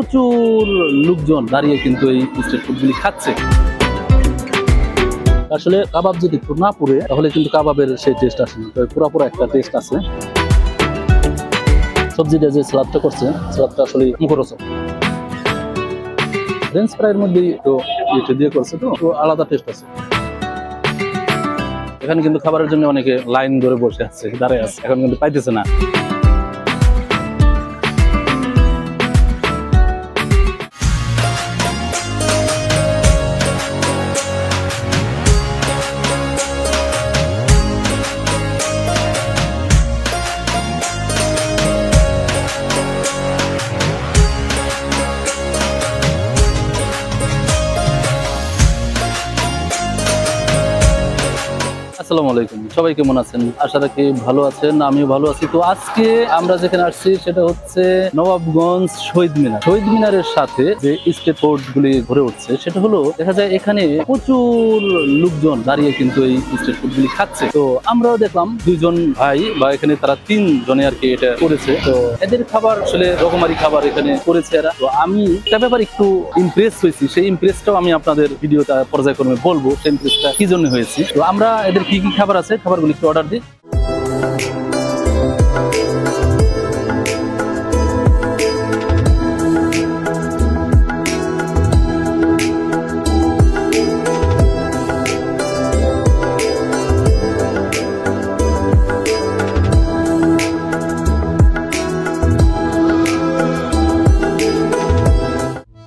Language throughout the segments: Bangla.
প্রচুর লোকজন দাঁড়িয়ে কিন্তু এই স্ট্রিট ফুডগুলি খাচ্ছে। আসলে কাবাব যদি না পুড়ে তাহলে কিন্তু কাবাবের সেই টেস্ট আসে না, পুরো একটা টেস্ট আছে। সবজিটা যে সালাদটা করছে, সালাদটা আসলে মুখরোচক। ফ্রেঞ্চ ফ্রাইয়ের মধ্যে তো এটা দিয়ে করছে, তো আলাদা টেস্ট আছে। এখানে কিন্তু খাবারের জন্য অনেকে লাইন ধরে বসে আছে, দাঁড়ায় আছে, এখন কিন্তু পাইতেছে না। আসসালামু আলাইকুম, সবাই কেমন আছেন? আশা রাখি ভালো আছেন, আমিও ভালো আছি। তো আজকে আমরা যেখানে আসছি সেটা হচ্ছে নবাবগঞ্জ শহীদ মিনার। শহীদ মিনারের সাথে যে স্ট্রিট ফুড গুলি ঘুরে উঠছে সেটা হলো, দেখা যায় এখানে প্রচুর লোকজন দাঁড়িয়ে কিন্তু এই স্ট্রিট ফুড গুলি খাচ্ছে। তো আমরাও দেখলাম দুইজন ভাই, বা এখানে তারা 3 জনে আর কি এটা করেছে। তো এদের খাবার আসলে রকমারি খাবার এখানে করেছে এরা। তো আমি একটা ব্যাপার একটু ইমপ্রেস হয়েছি, সেই ইমপ্রেসটাও আমি আপনাদের ভিডিওটা পর্যায়ক্রমে বলবো, সেই ইমপ্রেসটা কি জন্য হয়েছি। তো আমরা এদের কি কি খাবার আছে, খাবারগুলি একটু অর্ডার দিই।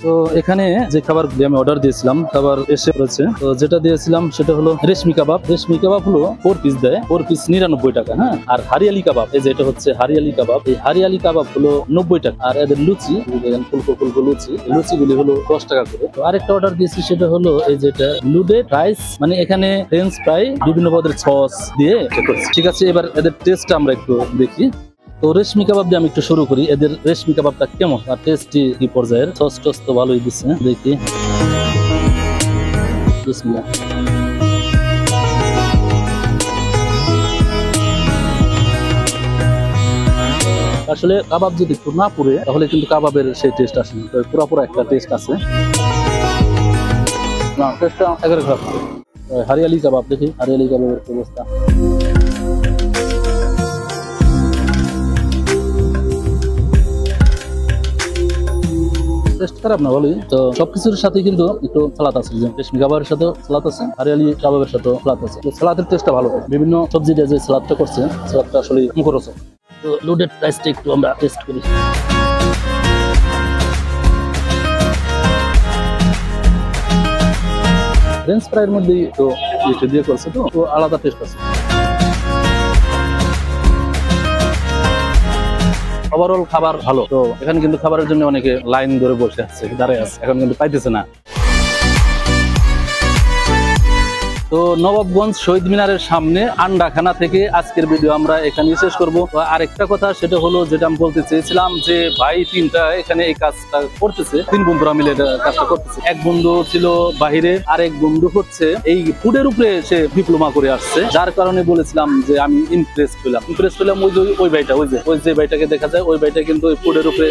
তো এখানে যে খাবারগুলি আমি অর্ডার দিয়েছিলাম, খাবার এসে পড়েছে। তো যেটা দিয়েছিলাম সেটা হলো রেশমি কাবাব। রেশমি কাবাব হলো 4 পিস দেয়, 4 পিস 99 টাকা। হ্যাঁ, আর হারিয়ালি কাবাব, এই যে এটা হচ্ছে হারিয়ালি কাবাব, এই হারিয়ালি কাবাব হলো 90 টাকা। আর এদের লুচি, ফুলকো ফুলকো লুচিগুলি হলো 10 টাকা করে। তো আরেকটা অর্ডার দিয়েছি সেটা হলো এই যেটা লুডেড রাইস, মানে এখানে ফ্রেঞ্চ ফ্রাই বিভিন্ন পদের সস দিয়ে করছে। ঠিক আছে, এবার এদের টেস্টটা আমরা একটু দেখি। তো রেশমি কাবাব দিয়ে আমি একটু শুরু করি। এদের রেশমি কাবাবটা কেমন আর টেস্টি কি পর্যায়ের, সস টস তো ভালোই দিচ্ছে, দেখি। বিসমিল্লাহ। আসলে কাবাব যদি একটু না পুড়ে তাহলে কিন্তু কাবাবের সেই টেস্ট আসে না, পুরো একটা টেস্ট আছে। না, টেস্টটা একেবারে খারাপ। হারিয়ালি কাবাব দেখি, হারিয়ালি কাবাবের অবস্থা। টেস্ট খারাপ না, ভালোই। তো সবকিছুর সাথে কিন্তু একটু সালাদ আছে, রেশমি কাবাবের সাথে সালাদ আছে, হারিয়ালি কাবাবের সাথে সালাদ আছে। তো সালাদের টেস্টটা ভালো, বিভিন্ন সবজি দিয়ে যে সালাদটা করছে, সালাদটা আসলে মুখরোচক। তো লোডেড রাইসটা একটু আমরা টেস্ট করি। ফ্রেঞ্চ ফ্রাইয়ের মধ্যে তো এটা দিয়ে করছে, তো আলাদা টেস্ট আছে। ওভারঅল খাবার ভালো। তো এখানে কিন্তু খাবারের জন্য অনেকে লাইন ধরে বসে আছে, দাঁড়ায় আছে, এখন কিন্তু পাইতেছে না। তো নবাবগঞ্জ শহীদ মিনারের সামনে আন্ডাখানা থেকে আজকের ভিডিও আমরা এখানে শেষ করব। আরেকটা কথা সেটা হলো, যেটা আমি বলতে চেয়েছিলাম, যে ভাই 3টা এখানে এই কাজটা করতেছে, 3 বন্ধুরা মিলে কাজটা করতেছে। এক বন্ধু ছিল বাহিরে, আরেক বন্ধু হচ্ছে এই ফুডের উপরে সে ডিপ্লোমা করে আসছে, যার কারণে বলেছিলাম যে আমি ইমপ্রেস হলাম। ওই ভাইটা, ওই যে ভাইটাকে দেখা যায়, ওই ভাইটা কিন্তু ওই ফুডের উপরে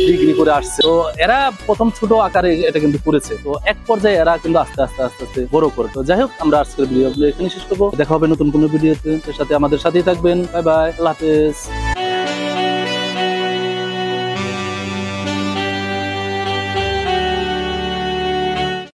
ডিগ্রি করে আসছে। তো এরা প্রথম ছোট আকারে এটা কিন্তু করেছে, তো এক পর্যায়ে এরা কিন্তু আস্তে আস্তে বড় করে। তো যাই হোক, আমরা আজকের ভিডিও এখানে শেষ করবো। দেখা হবে নতুন কোনো ভিডিওতে, সাথে আমাদের সাথেই থাকবেন। বাই বাই, আল্লাহ হাফেজ।